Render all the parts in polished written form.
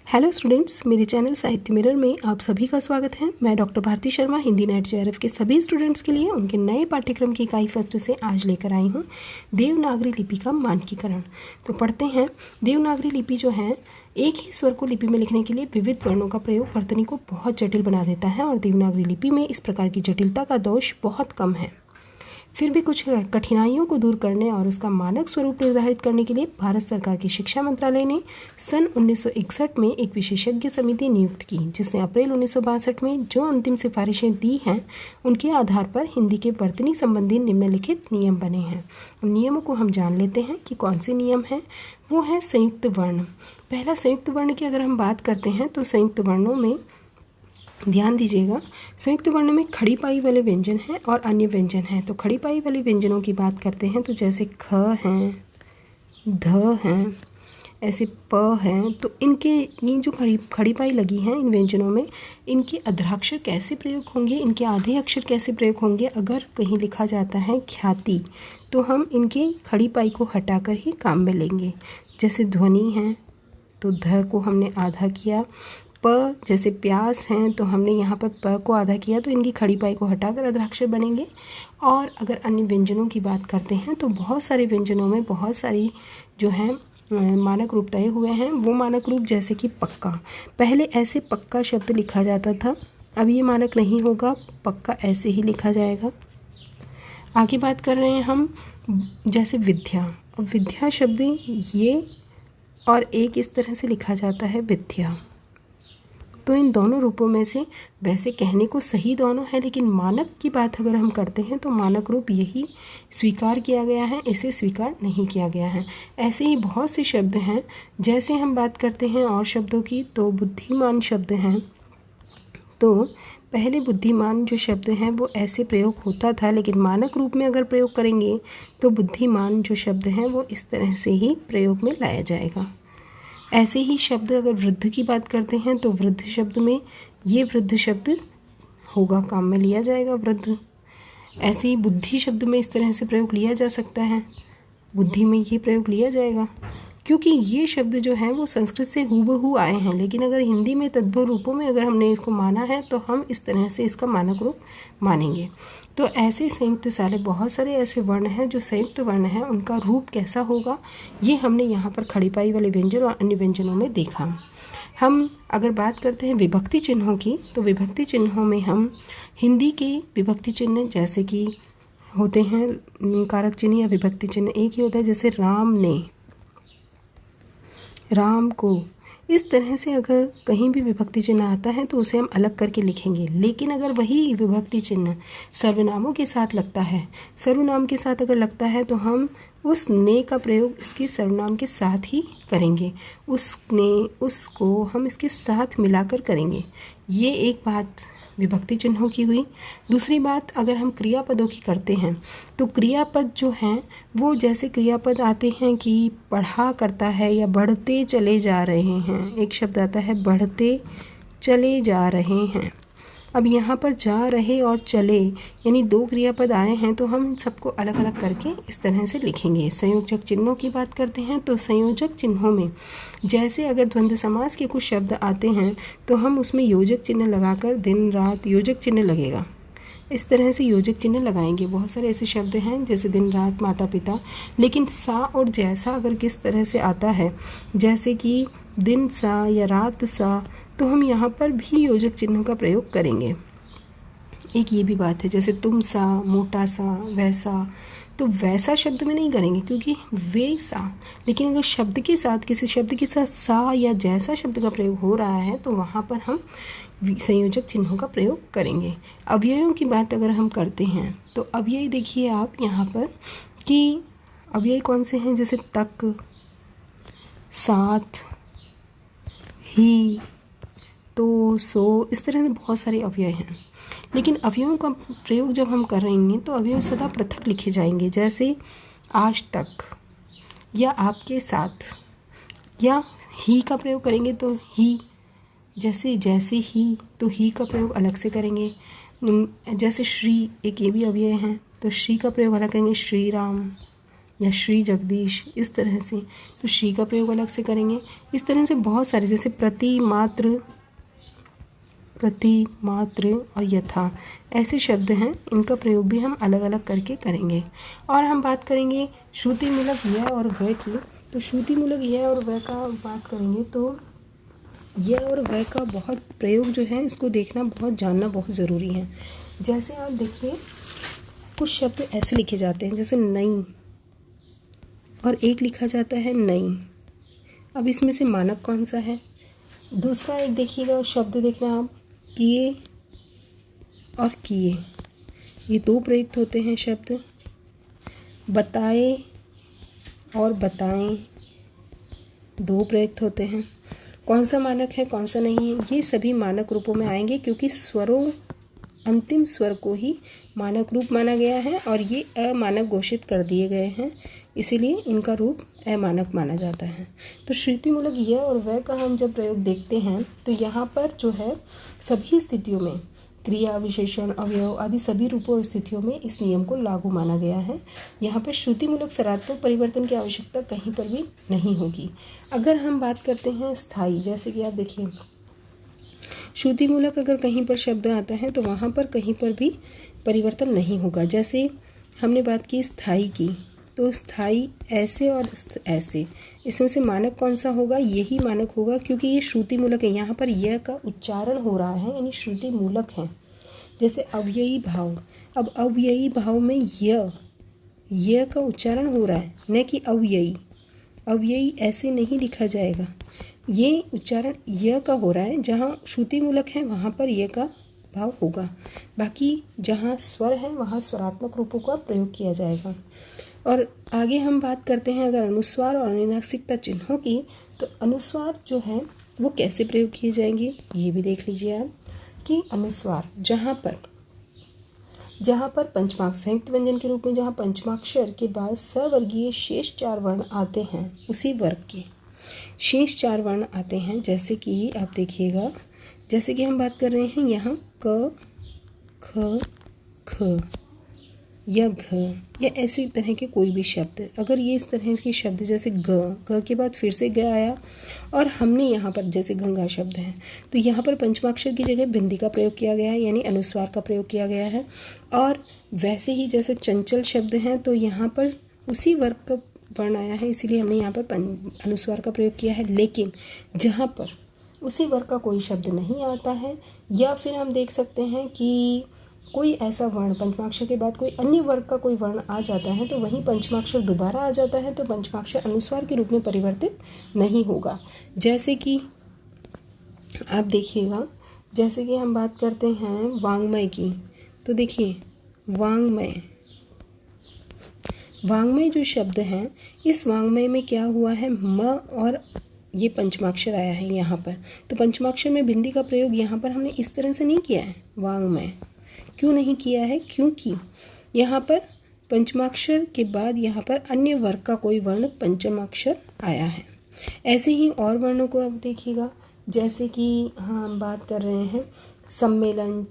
Hello students, मेरे channel Sahitya mirror में आप सभी का स्वागत है। मैं doctor Bharti Sharma Hindi NET JRF के सभी स्टूडेंट्स के लिए उनके नए पाठ्यक्रम की इकाई फर्स्ट से आज लेकर आई हूँ देवनागरी लिपि का मानकीकरण। तो पढ़ते हैं। देवनागरी लिपि जो है एक ही स्वर को लिपि में लिखने के लिए विविध वर्णों का प्रयोग वर्तनी को बहुत जटिल बना देता है और देवनागरी लिपि में इस प्रकार की जटिलता का दोष बहुत कम है। फिर भी कुछ कठिनाइयों को दूर करने और उसका मानक स्वरूप निर्धारित करने के लिए भारत सरकार की शिक्षा मंत्रालय ने सन 1961 में एक विशेषज्ञ समिति नियुक्त की, जिसने अप्रैल 1962 में जो अंतिम सिफारिशें दी हैं उनके आधार पर हिंदी के वर्तनी संबंधी निम्नलिखित नियम बने हैं। उन नियमों को हम जान लेते हैं कि कौन से नियम हैं। वो है संयुक्त वर्ण। पहला, संयुक्त वर्ण की अगर हम बात करते हैं तो संयुक्त वर्णों में ध्यान दीजिएगा, संयुक्त वर्ण में खड़ी पाई वाले व्यंजन हैं और अन्य व्यंजन हैं। तो खड़ी पाई वाले व्यंजनों की बात करते हैं तो जैसे ख हैं, ध हैं, ऐसे प हैं। तो इनके ये जो खड़ी पाई लगी हैं इन व्यंजनों में, इनके अद्राक्षर कैसे प्रयोग होंगे, इनके आधे अक्षर कैसे प्रयोग होंगे। अगर कहीं लिखा जाता है ख्याति तो हम इनके खड़ी पाई को हटाकर ही काम में लेंगे। जैसे ध्वनि है तो ध को हमने आधा किया। प जैसे प्यास हैं तो हमने यहाँ पर प को आधा किया, तो इनकी खड़ी पाई को हटाकर अद्राक्षर बनेंगे। और अगर अन्य व्यंजनों की बात करते हैं तो बहुत सारे व्यंजनों में बहुत सारी जो है मानक रूप तय हुए हैं। वो मानक रूप जैसे कि पक्का, पहले ऐसे पक्का शब्द लिखा जाता था, अब ये मानक नहीं होगा, पक्का ऐसे ही लिखा जाएगा। आगे बात कर रहे हैं हम जैसे विद्या। विद्या शब्द ये और एक इस तरह से लिखा जाता है विद्या। तो इन दोनों रूपों में से वैसे कहने को सही दोनों है, लेकिन मानक की बात अगर हम करते हैं तो मानक रूप यही स्वीकार किया गया है, इसे स्वीकार नहीं किया गया है। ऐसे ही बहुत से शब्द हैं। जैसे हम बात करते हैं और शब्दों की तो बुद्धिमान शब्द हैं। तो पहले बुद्धिमान जो शब्द हैं वो ऐसे प्रयोग होता था, लेकिन मानक रूप में अगर प्रयोग करेंगे तो बुद्धिमान जो शब्द हैं वो इस तरह से ही प्रयोग में लाया जाएगा। ऐसे ही शब्द अगर वृद्ध की बात करते हैं तो वृद्ध शब्द में ये वृद्ध शब्द होगा, काम में लिया जाएगा वृद्ध। ऐसे ही बुद्धि शब्द में इस तरह से प्रयोग लिया जा सकता है, बुद्धि में ये प्रयोग लिया जाएगा, क्योंकि ये शब्द जो है वो संस्कृत से हूबहू आए हैं। लेकिन अगर हिंदी में तद्भव रूपों में अगर हमने इसको माना है तो हम इस तरह से इसका मानक रूप मानेंगे। तो ऐसे संयुक्त सारे बहुत सारे ऐसे वर्ण हैं जो संयुक्त वर्ण हैं, उनका रूप कैसा होगा ये हमने यहाँ पर खड़ी पाई वाले व्यंजन और अन्य व्यंजनों में देखा। हम अगर बात करते हैं विभक्ति चिन्हों की, तो विभक्ति चिन्हों में हम हिंदी के विभक्ति चिन्ह जैसे कि होते हैं कारक चिन्ह या विभक्ति चिन्ह एक ही होता है। जैसे राम ने, राम को, इस तरह से अगर कहीं भी विभक्ति चिन्ह आता है तो उसे हम अलग करके लिखेंगे। लेकिन अगर वही विभक्ति चिन्ह सर्वनामों के साथ लगता है, सर्वनाम के साथ अगर लगता है तो हम उस ने का प्रयोग इसके सर्वनाम के साथ ही करेंगे। उसने, उसको हम इसके साथ मिलाकर करेंगे। ये एक बात विभक्ति चिन्हों की हुई। दूसरी बात अगर हम क्रियापदों की करते हैं तो क्रियापद जो हैं वो जैसे क्रियापद आते हैं कि पढ़ा करता है या बढ़ते चले जा रहे हैं। एक शब्द आता है बढ़ते चले जा रहे हैं। अब यहाँ पर जा रहे और चले यानी दो क्रियापद आए हैं, तो हम सबको अलग अलग करके इस तरह से लिखेंगे। संयोजक चिन्हों की बात करते हैं तो संयोजक चिन्हों में जैसे अगर द्वंद्व समास के कुछ शब्द आते हैं तो हम उसमें योजक चिन्ह लगाकर दिन रात योजक चिन्ह लगेगा, इस तरह से योजक चिन्ह लगाएंगे। बहुत सारे ऐसे शब्द हैं जैसे दिन रात माता पिता, लेकिन सा और जैसा अगर किस तरह से आता है जैसे कि दिन सा या रात सा, तो हम यहाँ पर भी योजक चिन्ह का प्रयोग करेंगे। एक ये भी बात है जैसे तुम सा, मोटा सा, वैसा, तो वैसा शब्द में नहीं करेंगे क्योंकि वे सा। लेकिन अगर शब्द के साथ किसी शब्द के साथ सा या जैसा शब्द का प्रयोग हो रहा है तो वहाँ पर हम संयोजक चिन्हों का प्रयोग करेंगे। अव्ययों की बात अगर हम करते हैं तो अव्यय देखिए आप यहाँ पर कि अव्यय कौन से हैं, जैसे तक, साथ, ही, तो, सो, इस तरह से बहुत सारे अव्यय हैं। लेकिन अवयवों का प्रयोग जब हम करेंगे तो अवयव सदा पृथक लिखे जाएंगे। जैसे आज तक या आपके साथ, या ही का प्रयोग करेंगे तो ही, जैसे जैसे ही, तो ही का प्रयोग अलग से करेंगे। जैसे श्री, एक ये भी अव्यय है तो श्री का प्रयोग अलग करेंगे, श्री राम, या श्री जगदीश, इस तरह से। तो श्री का प्रयोग अलग से करेंगे। इस तरह से बहुत सारे, जैसे प्रति, मात्र और यथा, ऐसे शब्द हैं, इनका प्रयोग भी हम अलग अलग करके करेंगे। और हम बात करेंगे श्रुति मूलक य और व की। तो श्रुति मूलक य और व का बात करेंगे तो य और व का बहुत प्रयोग जो है, इसको देखना, बहुत जानना बहुत ज़रूरी है। जैसे आप देखिए, कुछ शब्द ऐसे लिखे जाते हैं, जैसे नई, और एक लिखा जाता है नई। अब इसमें से मानक कौन सा है? दूसरा एक देखिएगा, शब्द देखना आप, किए और किए, ये दो प्रयुक्त होते हैं शब्द। बताए और बताएं, दो प्रयुक्त होते हैं। कौन सा मानक है, कौन सा नहीं है, ये सभी मानक रूपों में आएंगे, क्योंकि स्वरों, अंतिम स्वर को ही मानक रूप माना गया है और ये अमानक घोषित कर दिए गए हैं, इसीलिए इनका रूप अमानक माना जाता है। तो श्रुति मूलक य और व का हम जब प्रयोग देखते हैं तो यहाँ पर जो है, सभी स्थितियों में क्रिया, विशेषण, अवयव आदि सभी रूपों और स्थितियों में इस नियम को लागू माना गया है। यहाँ पर श्रुति मूलक सरात्मक परिवर्तन की आवश्यकता कहीं पर भी नहीं होगी। अगर हम बात करते हैं स्थायी, जैसे कि आप देखिए, श्रुति मूलक अगर कहीं पर शब्द आता है तो वहाँ पर कहीं पर भी परिवर्तन नहीं होगा। जैसे हमने बात की स्थायी की, तो स्थायी ऐसे और ऐसे, इसमें से मानक कौन सा होगा? यही मानक होगा, क्योंकि ये श्रुति मूलक है। यहाँ पर य का उच्चारण हो रहा है, यानी श्रुति मूलक है। जैसे अव्ययी भाव, अब अव्ययी भाव में य का उच्चारण हो रहा है, न कि अव्ययी। अव्ययी ऐसे नहीं लिखा जाएगा, ये उच्चारण य का हो रहा है। जहाँ श्रुति मूलक है वहाँ पर य का भाव होगा, बाकी जहाँ स्वर है वहाँ स्वरात्मक रूपों का प्रयोग किया जाएगा। और आगे हम बात करते हैं अगर अनुस्वार और अनुनासिकता चिन्हों की, तो अनुस्वार जो है वो कैसे प्रयोग किए जाएंगे, ये भी देख लीजिए आप, कि अनुस्वार जहाँ पर पंचमाक्षर संयुक्त व्यंजन के रूप में, जहाँ पंचमाक्षर के बाद सवर्गीय शेष 4 वर्ण आते हैं, उसी वर्ग के शेष 4 वर्ण आते हैं। जैसे कि आप देखिएगा, जैसे कि हम बात कर रहे हैं यहाँ क, ख, ख या घ, या ऐसी तरह के कोई भी शब्द, अगर ये इस तरह के शब्द, जैसे ग के बाद फिर से ग आया, और हमने यहाँ पर जैसे गंगा शब्द है, तो यहाँ पर पंचमाक्षर की जगह बिंदी का प्रयोग किया गया है, यानी अनुस्वार का प्रयोग किया गया है। और वैसे ही जैसे चंचल शब्द हैं, तो यहाँ पर उसी वर्ग का वर्ण आया है, इसीलिए हमने यहाँ पर अनुस्वार का प्रयोग किया है। लेकिन जहाँ पर उसी वर्ग का कोई शब्द नहीं आता है, या फिर हम देख सकते हैं कि कोई ऐसा वर्ण, पंचमाक्षर के बाद कोई अन्य वर्ग का कोई वर्ण आ जाता है, तो वहीं पंचमाक्षर दोबारा आ जाता है, तो पंचमाक्षर अनुस्वार के रूप में परिवर्तित नहीं होगा। जैसे कि आप देखिएगा, जैसे कि हम बात करते हैं वांग्मय की, तो देखिए वांग्मय जो शब्द हैं, इस वांग्मय में क्या हुआ है, म और ये पंचमाक्षर आया है यहाँ पर, तो पंचमाक्षर में बिंदी का प्रयोग यहाँ पर हमने इस तरह से नहीं किया है। वांग्मय क्यों नहीं किया है? क्योंकि यहाँ पर पंचमाक्षर के बाद यहाँ पर अन्य वर्ग का कोई वर्ण पंचमाक्षर आया है। ऐसे ही और वर्णों को अब देखिएगा, जैसे कि हम बात कर रहे हैं सम्मेलन,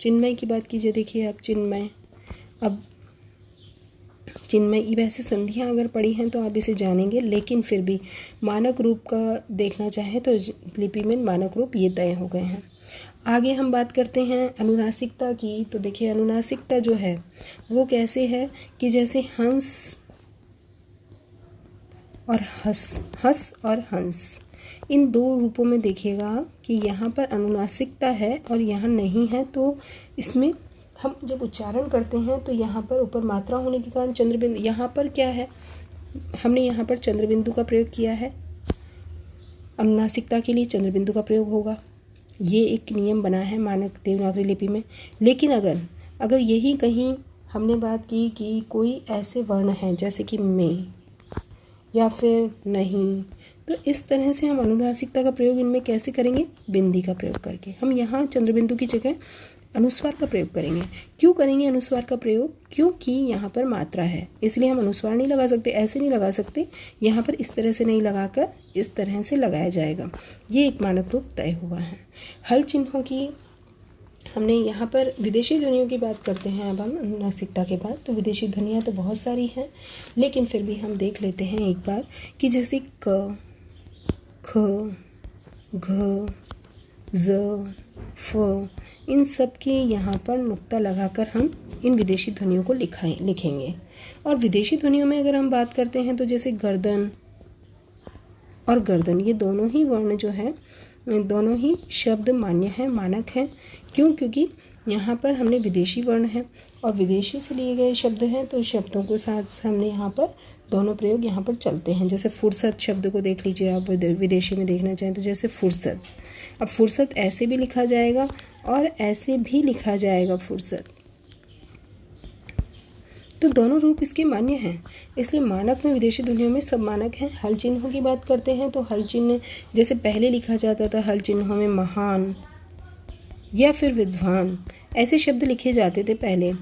चिन्मय की बात कीजिए। देखिए आप चिन्मय, अब चिन्मय वैसे संधियाँ अगर पढ़ी हैं तो आप इसे जानेंगे, लेकिन फिर भी मानक रूप का देखना चाहें तो लिपि में मानक रूप ये तय हो गए हैं। आगे हम बात करते हैं अनुनासिकता की, तो देखिए अनुनासिकता जो है वो कैसे है कि जैसे हंस और हंस और हंस, इन दो रूपों में देखिएगा कि यहाँ पर अनुनासिकता है और यहाँ नहीं है, तो इसमें हम जब उच्चारण करते हैं तो यहाँ पर ऊपर मात्रा होने के कारण चंद्रबिंदु, यहाँ पर क्या है, हमने यहाँ पर चंद्रबिंदु का प्रयोग किया है। अनुनासिकता के लिए चंद्रबिंदु का प्रयोग होगा, ये एक नियम बना है मानक देवनागरी लिपि में। लेकिन अगर यही कहीं हमने बात की कि कोई ऐसे वर्ण हैं जैसे कि में या फिर नहीं, तो इस तरह से हम अनुनासिकता का प्रयोग इनमें कैसे करेंगे, बिंदी का प्रयोग करके। हम यहाँ चंद्रबिंदु की जगह अनुस्वार का प्रयोग करेंगे। क्यों करेंगे अनुस्वार का प्रयोग? क्योंकि यहाँ पर मात्रा है, इसलिए हम अनुस्वार नहीं लगा सकते, ऐसे नहीं लगा सकते, यहाँ पर इस तरह से नहीं लगाकर इस तरह से लगाया जाएगा। ये एक मानक रूप तय हुआ है। हल चिन्हों की हमने यहाँ पर विदेशी ध्वनियों की बात करते हैं अब हम अनुनासिकता के बाद। तो विदेशी ध्वनियाँ तो बहुत सारी हैं, लेकिन फिर भी हम देख लेते हैं एक बार कि जैसे क, ख, घ, ज, फ, इन सब की यहाँ पर नुक्ता लगाकर हम इन विदेशी ध्वनियों को लिखेंगे। और विदेशी ध्वनियों में अगर हम बात करते हैं तो जैसे गर्दन और गर्दन, ये दोनों ही वर्ण जो है, दोनों ही शब्द मान्य हैं, मानक हैं। क्यों? क्योंकि यहाँ पर हमने विदेशी वर्ण है और विदेशी से लिए गए शब्द हैं, तो शब्दों को साथ हमने यहाँ पर दोनों प्रयोग यहाँ पर चलते हैं। जैसे फुर्सत शब्द को देख लीजिए आप, विदेशी में देखना चाहें तो जैसे फुर्सत। अब फुर्सत ऐसे भी लिखा जाएगा और ऐसे भी लिखा जाएगा फुर्सत, तो दोनों रूप इसके मान्य हैं। इसलिए मानक में विदेशी ध्वनियों में सब मानक हैं। हल चिन्हों की बात करते हैं तो हल चिन्ह जैसे पहले लिखा जाता था, हल चिन्हों में महान या फिर विद्वान ऐसे शब्द लिखे जाते थे पहले,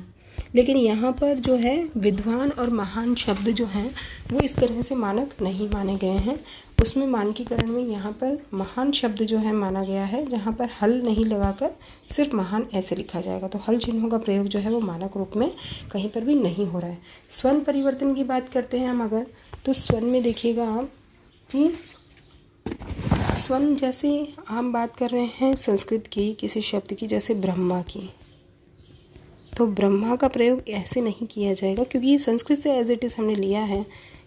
लेकिन यहाँ पर जो है विद्वान और महान शब्द जो हैं वो इस तरह से मानक नहीं माने गए हैं। उसमें मानकीकरण में यहाँ पर महान शब्द जो है माना गया है, जहाँ पर हल नहीं लगाकर सिर्फ महान ऐसे लिखा जाएगा। तो हल चिन्हों का प्रयोग जो है वो मानक रूप में कहीं पर भी नहीं हो रहा है। स्वर्ण परिवर्तन की बात करते हैं हम अगर, तो स्वर्ण में देखिएगा आप कि स्वर्ण, जैसे हम बात कर रहे हैं संस्कृत की किसी शब्द की, जैसे ब्रह्मा की, तो ब्रह्मा का प्रयोग ऐसे नहीं किया जाएगा क्योंकि ये संस्कृत से एज इट इज़ हमने लिया है।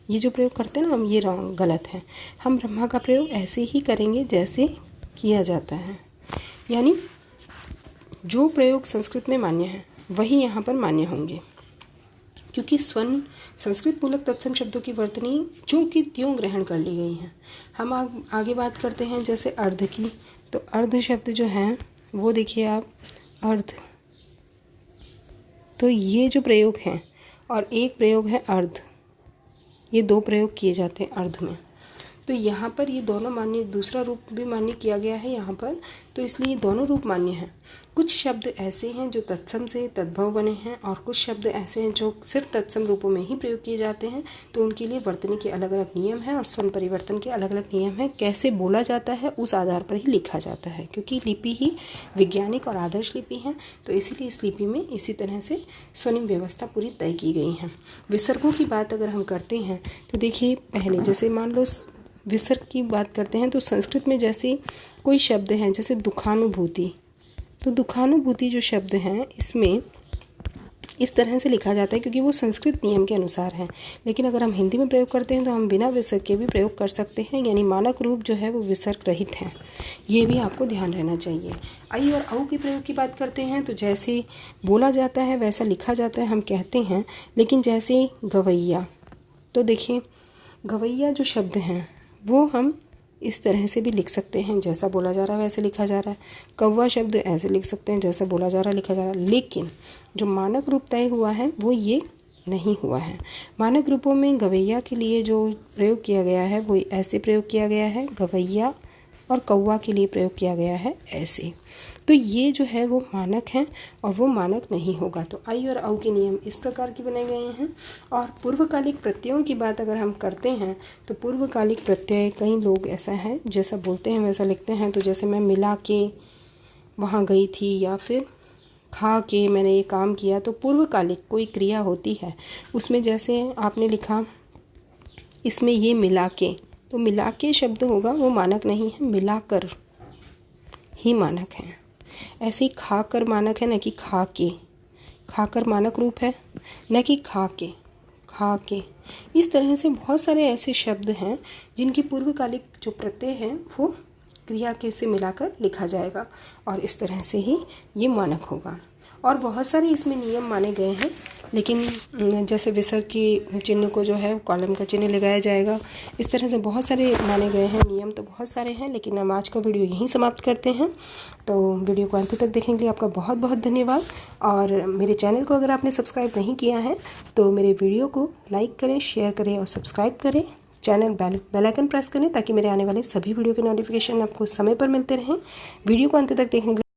ये जो प्रयोग करते हैं ना हम, ये रॉन्ग, गलत है। हम ब्रह्मा का प्रयोग ऐसे ही करेंगे जैसे किया जाता है, यानी जो प्रयोग संस्कृत में मान्य है वही यहाँ पर मान्य होंगे। क्योंकि स्वर्ण संस्कृत मूलक तत्सम शब्दों की वर्तनी जो कि त्यों ग्रहण कर ली गई हैं। हम आगे बात करते हैं जैसे अर्ध की, तो अर्ध शब्द जो है वो देखिए आप, अर्ध, तो ये जो प्रयोग हैं और एक प्रयोग है अर्ध, ये दो प्रयोग किए जाते हैं अर्ध में। तो यहाँ पर ये दोनों मान्य, दूसरा रूप भी मान्य किया गया है यहाँ पर, तो इसलिए ये दोनों रूप मान्य हैं। कुछ शब्द ऐसे हैं जो तत्सम से तद्भव बने हैं और कुछ शब्द ऐसे हैं जो सिर्फ तत्सम रूपों में ही प्रयोग किए जाते हैं, तो उनके लिए वर्तनी के अलग अलग नियम हैं और स्वर्ण परिवर्तन के अलग अलग नियम हैं। कैसे बोला जाता है उस आधार पर ही लिखा जाता है, क्योंकि लिपि ही वैज्ञानिक और आदर्श लिपि है, तो इसीलिए इस लिपि में इसी तरह से स्वनिम व्यवस्था पूरी तय की गई है। विसर्गों की बात अगर हम करते हैं तो देखिए, पहले जैसे मान लो विसर्ग की बात करते हैं तो संस्कृत में जैसे कोई शब्द हैं जैसे दुखानुभूति, तो दुखानुभूति जो शब्द हैं इसमें इस तरह से लिखा जाता है क्योंकि वो संस्कृत नियम के अनुसार है। लेकिन अगर हम हिंदी में प्रयोग करते हैं तो हम बिना विसर्ग के भी प्रयोग कर सकते हैं, यानी मानक रूप जो है वो विसर्ग रहित है। ये भी आपको ध्यान रहना चाहिए। आई और औ के प्रयोग की बात करते हैं तो जैसे बोला जाता है वैसा लिखा जाता है, हम कहते हैं। लेकिन जैसे गवैया, तो देखिए गवैया जो शब्द हैं वो हम इस तरह से भी लिख सकते हैं, जैसा बोला जा रहा है वैसे लिखा जा रहा है। कौवा शब्द ऐसे लिख सकते हैं, जैसा बोला जा रहा है लिखा जा रहा है। लेकिन जो मानक रूप तय हुआ है वो ये नहीं हुआ है। मानक रूपों में गवैया के लिए जो प्रयोग किया गया है वो ऐसे प्रयोग किया गया है, गवैया, और कौवा के लिए प्रयोग किया गया है ऐसे। तो ये जो है वो मानक हैं और वो मानक नहीं होगा। तो आई और औ के नियम इस प्रकार के बने गए हैं। और पूर्वकालिक प्रत्ययों की बात अगर हम करते हैं तो पूर्वकालिक प्रत्यय, कई लोग ऐसा है जैसा बोलते हैं वैसा लिखते हैं। तो जैसे मैं मिला के वहाँ गई थी या फिर खा के मैंने ये काम किया, तो पूर्वकालिक कोई क्रिया होती है उसमें जैसे आपने लिखा इसमें ये मिला के, तो मिला के शब्द होगा वो मानक नहीं है, मिलाकर ही मानक है। ऐसे ही खाकर मानक है, न कि खा के। खाकर मानक रूप है, न कि खा के, खा के। इस तरह से बहुत सारे ऐसे शब्द हैं जिनकी पूर्वकालिक जो प्रत्यय हैं वो क्रिया के से मिलाकर लिखा जाएगा और इस तरह से ही ये मानक होगा। और बहुत सारे इसमें नियम माने गए हैं, लेकिन जैसे विसर्ग की चिन्ह को जो है कॉलम का चिन्ह लगाया जाएगा, इस तरह से बहुत सारे माने गए हैं। नियम तो बहुत सारे हैं, लेकिन हम आज का वीडियो यहीं समाप्त करते हैं। तो वीडियो को अंत तक देखने के लिए आपका बहुत बहुत धन्यवाद। और मेरे चैनल को अगर आपने सब्सक्राइब नहीं किया है तो मेरे वीडियो को लाइक करें, शेयर करें और सब्सक्राइब करें। चैनल बेल आइकन प्रेस करें ताकि मेरे आने वाले सभी वीडियो के नोटिफिकेशन आपको समय पर मिलते रहें। वीडियो को अंत तक देखने के लिए